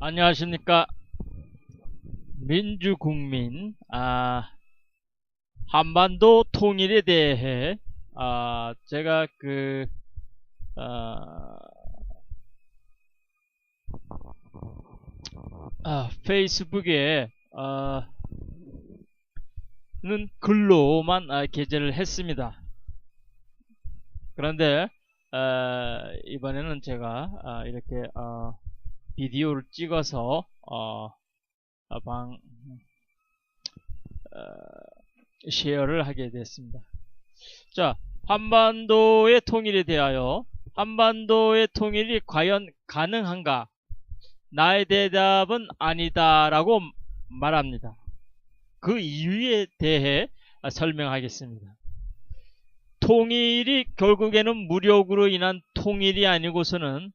안녕하십니까. 민주국민, 한반도 통일에 대해, 제가 아, 페이스북에, 는 글로만 게재를 했습니다. 그런데, 이번에는 제가, 이렇게, 비디오를 찍어서, 방, 쉐어를 하게 됐습니다. 자, 한반도의 통일에 대하여 한반도의 통일이 과연 가능한가? 나의 대답은 아니다라고 말합니다. 그 이유에 대해 설명하겠습니다. 통일이 결국에는 무력으로 인한 통일이 아니고서는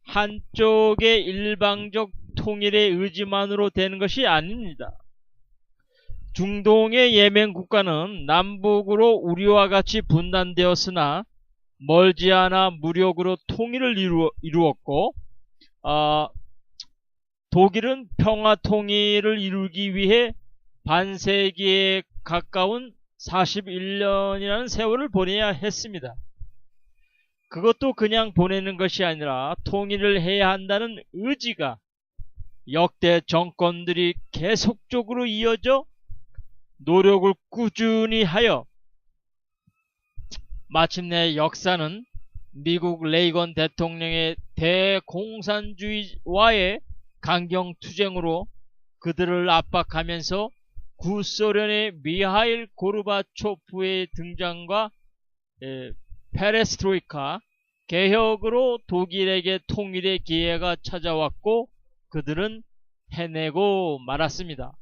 한쪽의 일방적 통일의 의지만으로 되는 것이 아닙니다. 중동의 예멘 국가는 남북으로 우리와 같이 분단되었으나 멀지 않아 무력으로 통일을 이루었고, 독일은 평화 통일을 이루기 위해 반세기에 가까운 41년이라는 세월을 보내야 했습니다. 그것도 그냥 보내는 것이 아니라 통일을 해야 한다는 의지가 역대 정권들이 계속적으로 이어져 노력을 꾸준히 하여 마침내 역사는 미국 레이건 대통령의 대공산주의와의 강경투쟁으로 그들을 압박하면서 구소련의 미하일 고르바초프의 등장과 페레스트로이카 개혁으로 독일에게 통일의 기회가 찾아왔고 그들은 해내고 말았습니다.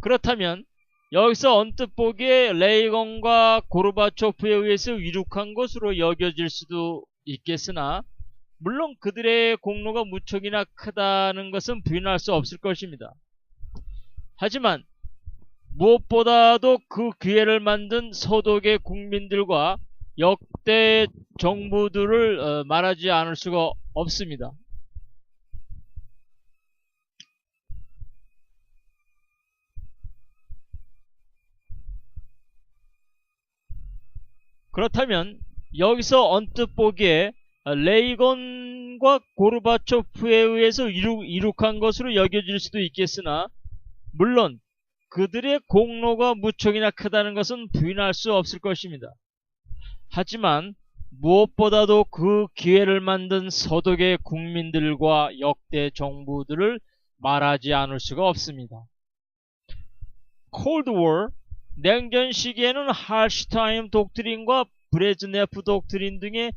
그렇다면 여기서 언뜻 보기에 레이건과 고르바초프에 의해서 위룩한 것으로 여겨질 수도 있겠으나 물론 그들의 공로가 무척이나 크다는 것은 부인할 수 없을 것입니다. 하지만 무엇보다도 그 기회를 만든 서독의 국민들과 역대 정부들을 말하지 않을 수가 없습니다. 그렇다면 여기서 언뜻 보기에 레이건과 고르바초프에 의해서 이룩한 것으로 여겨질 수도 있겠으나 물론 그들의 공로가 무척이나 크다는 것은 부인할 수 없을 것입니다. 하지만 무엇보다도 그 기회를 만든 서독의 국민들과 역대 정부들을 말하지 않을 수가 없습니다. 콜드 워, 냉전 시기에는 할슈타인 독트린과 브레즈네프 독트린 등의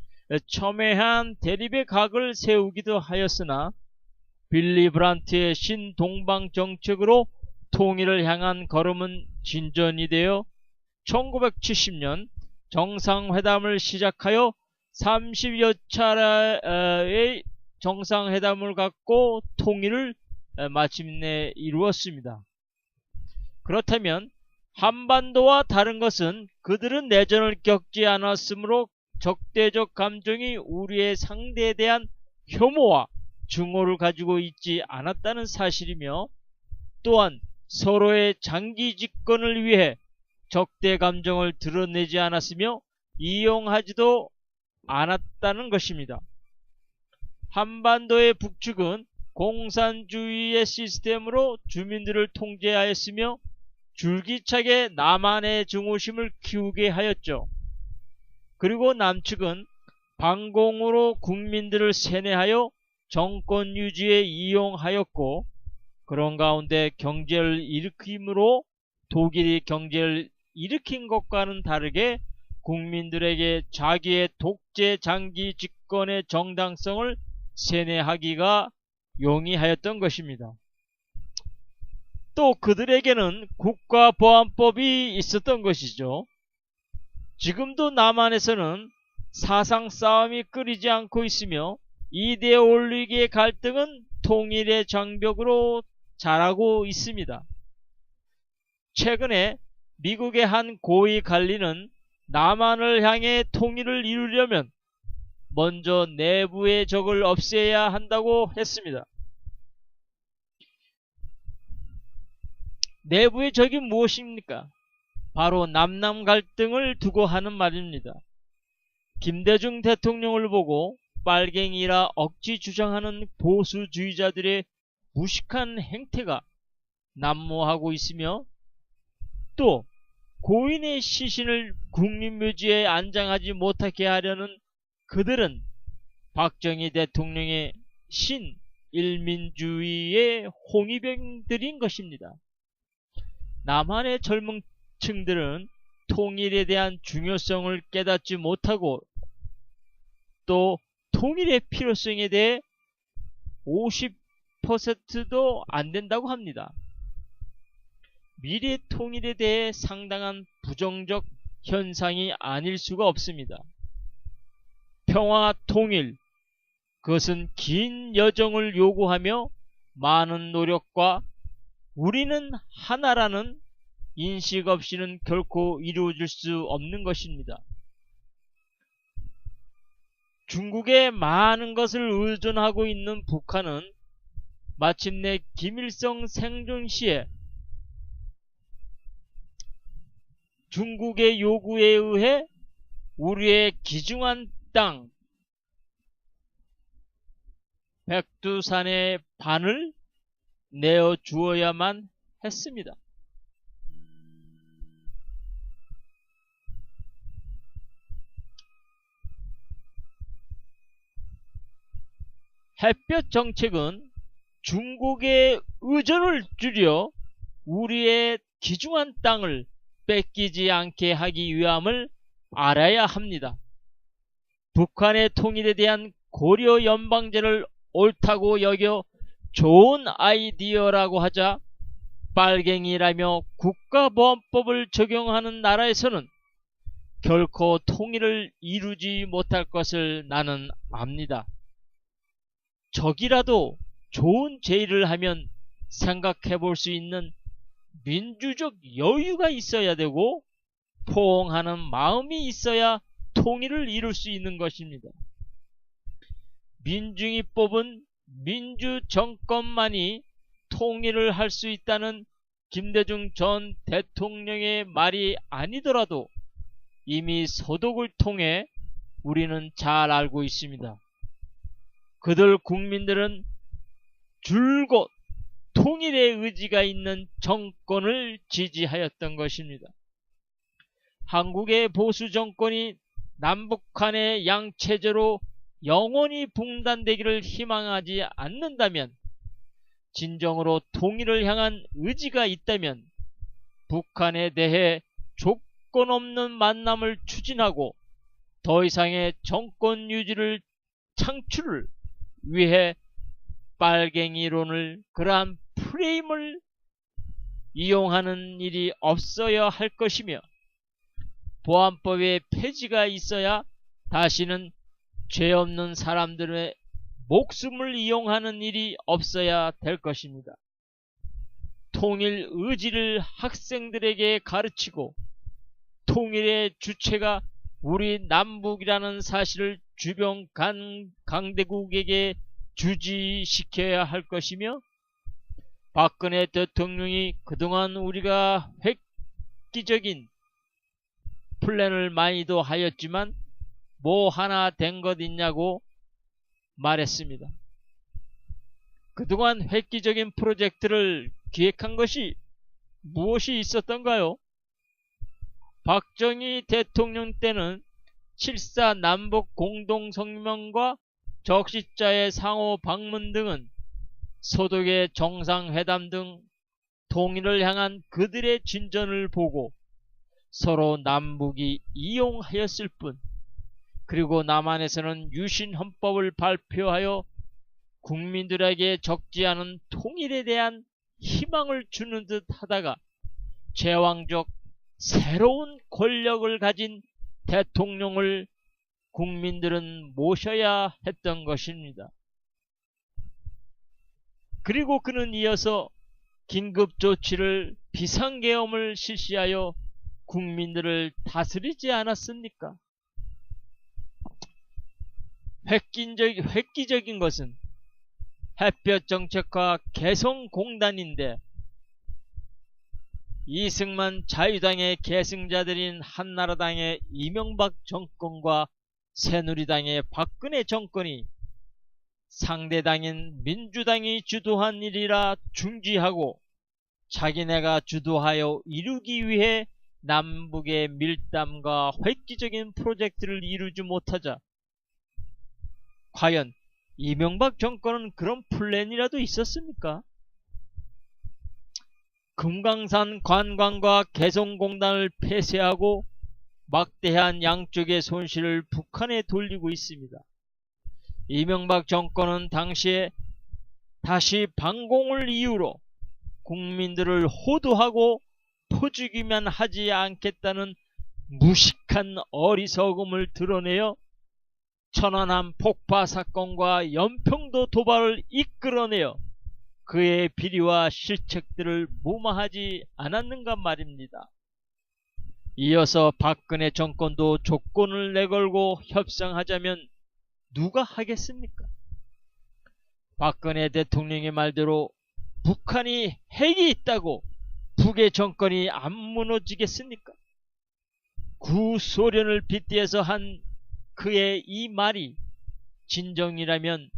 첨예한 대립의 각을 세우기도 하였으나 빌리 브란트의 신동방 정책으로 통일을 향한 걸음은 진전이 되어 1970년 정상회담을 시작하여 30여 차례의 정상회담을 갖고 통일을 마침내 이루었습니다. 그렇다면 한반도와 다른 것은 그들은 내전을 겪지 않았으므로 적대적 감정이 우리의 상대에 대한 혐오와 증오를 가지고 있지 않았다는 사실이며 또한 서로의 장기 집권을 위해 적대 감정을 드러내지 않았으며 이용하지도 않았다는 것입니다. 한반도의 북측은 공산주의의 시스템으로 주민들을 통제하였으며 줄기차게 남한의 증오심을 키우게 하였죠. 그리고 남측은 반공으로 국민들을 세뇌하여 정권 유지에 이용하였고 그런 가운데 경제를 일으킴으로 독일이 경제를 일으킨 것과는 다르게 국민들에게 자기의 독재 장기 집권의 정당성을 세뇌하기가 용이하였던 것입니다. 또 그들에게는 국가보안법이 있었던 것이죠. 지금도 남한에서는 사상 싸움이 끊이지 않고 있으며 이데올로기의 갈등은 통일의 장벽으로 자라고 있습니다. 최근에 미국의 한 고위 관리는 남한을 향해 통일을 이루려면 먼저 내부의 적을 없애야 한다고 했습니다. 내부의 적이 무엇입니까? 바로 남남 갈등을 두고 하는 말입니다. 김대중 대통령을 보고 빨갱이라 억지 주장하는 보수주의자들의 무식한 행태가 난무하고 있으며, 또 고인의 시신을 국립묘지에 안장하지 못하게 하려는 그들은 박정희 대통령의 신일민주의의 홍위병들인 것입니다. 남한의 젊은 층들은 통일에 대한 중요성을 깨닫지 못하고, 또 통일의 필요성에 대해 50%도 안 된다고 합니다. 미래 통일에 대해 상당한 부정적 현상이 아닐 수가 없습니다. 평화 통일, 그것은 긴 여정을 요구하며 많은 노력과 우리는 하나라는 인식 없이는 결코 이루어질 수 없는 것입니다. 중국에 많은 것을 의존하고 있는 북한은 마침내 김일성 생존 시에 중국의 요구에 의해 우리의 귀중한 땅 백두산의 반을 내어주어야만 했습니다. 햇볕 정책은 중국의 의존을 줄여 우리의 귀중한 땅을 뺏기지 않게 하기 위함을 알아야 합니다. 북한의 통일에 대한 고려 연방제를 옳다고 여겨 좋은 아이디어라고 하자 빨갱이라며 국가보안법을 적용하는 나라에서는 결코 통일을 이루지 못할 것을 나는 압니다. 적이라도 좋은 제의를 하면 생각해 볼 수 있는 민주적 여유가 있어야 되고 포옹하는 마음이 있어야 통일을 이룰 수 있는 것입니다. 민중이 뽑은 민주정권만이 통일을 할 수 있다는 김대중 전 대통령의 말이 아니더라도 이미 소독을 통해 우리는 잘 알고 있습니다. 그들 국민들은 줄곧 통일의 의지가 있는 정권을 지지하였던 것입니다. 한국의 보수 정권이 남북한의 양체제로 영원히 분단되기를 희망하지 않는다면, 진정으로 통일을 향한 의지가 있다면 북한에 대해 조건 없는 만남을 추진하고 더 이상의 정권 유지를 창출을 위해 빨갱이론을, 그러한 프레임을 이용하는 일이 없어야 할 것이며, 보안법의 폐지가 있어야 다시는 죄 없는 사람들의 목숨을 이용하는 일이 없어야 될 것입니다. 통일 의지를 학생들에게 가르치고 통일의 주체가 우리 남북이라는 사실을 주변 강대국에게 주지시켜야 할 것이며, 박근혜 대통령이 그동안 우리가 획기적인 플랜을 많이도 하였지만 뭐 하나 된 것 있냐고 말했습니다. 그동안 획기적인 프로젝트를 기획한 것이 무엇이 있었던가요? 박정희 대통령 때는 7.4 남북 공동성명과 적시자의 상호 방문 등은 소독의 정상회담 등 통일을 향한 그들의 진전을 보고 서로 남북이 이용하였을 뿐, 그리고 남한에서는 유신헌법을 발표하여 국민들에게 적지 않은 통일에 대한 희망을 주는 듯 하다가 제왕적 새로운 권력을 가진 대통령을 국민들은 모셔야 했던 것입니다. 그리고 그는 이어서 긴급조치를 비상계엄을 실시하여 국민들을 다스리지 않았습니까? 획기적인 것은 햇볕 정책과 개성공단인데, 이승만 자유당의 계승자들인 한나라당의 이명박 정권과 새누리당의 박근혜 정권이 상대당인 민주당이 주도한 일이라 중지하고 자기네가 주도하여 이루기 위해 남북의 밀담과 획기적인 프로젝트를 이루지 못하자 과연 이명박 정권은 그런 플랜이라도 있었습니까? 금강산 관광과 개성공단을 폐쇄하고 막대한 양쪽의 손실을 북한에 돌리고 있습니다. 이명박 정권은 당시에 다시 방공을 이유로 국민들을 호도하고 포주기만 하지 않겠다는 무식한 어리석음을 드러내어 천안함 폭파 사건과 연평도 도발을 이끌어내어 그의 비리와 실책들을 무마하지 않았는가 말입니다. 이어서 박근혜 정권도 조건을 내걸고 협상하자면 누가 하겠습니까? 박근혜 대통령의 말대로 북한이 핵이 있다고 북의 정권이 안 무너지겠습니까? 구소련을 빗대어서 한 그의 이 말이 진정이라면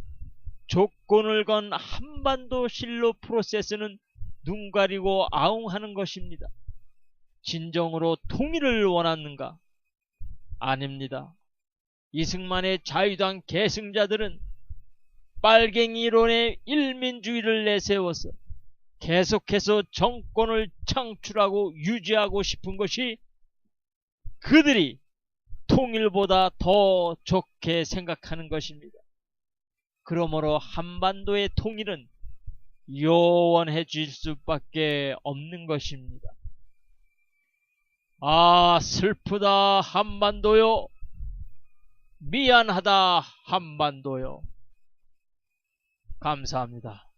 조건을 건 한반도 실로 프로세스는 눈 가리고 아웅하는 것입니다. 진정으로 통일을 원하는가? 아닙니다. 이승만의 자유당 계승자들은 빨갱이론의 일민주의를 내세워서 계속해서 정권을 창출하고 유지하고 싶은 것이 그들이 통일보다 더 좋게 생각하는 것입니다. 그러므로 한반도의 통일은 요원해질 수밖에 없는 것입니다. 아, 슬프다 한반도요. 미안하다 한반도요. 감사합니다.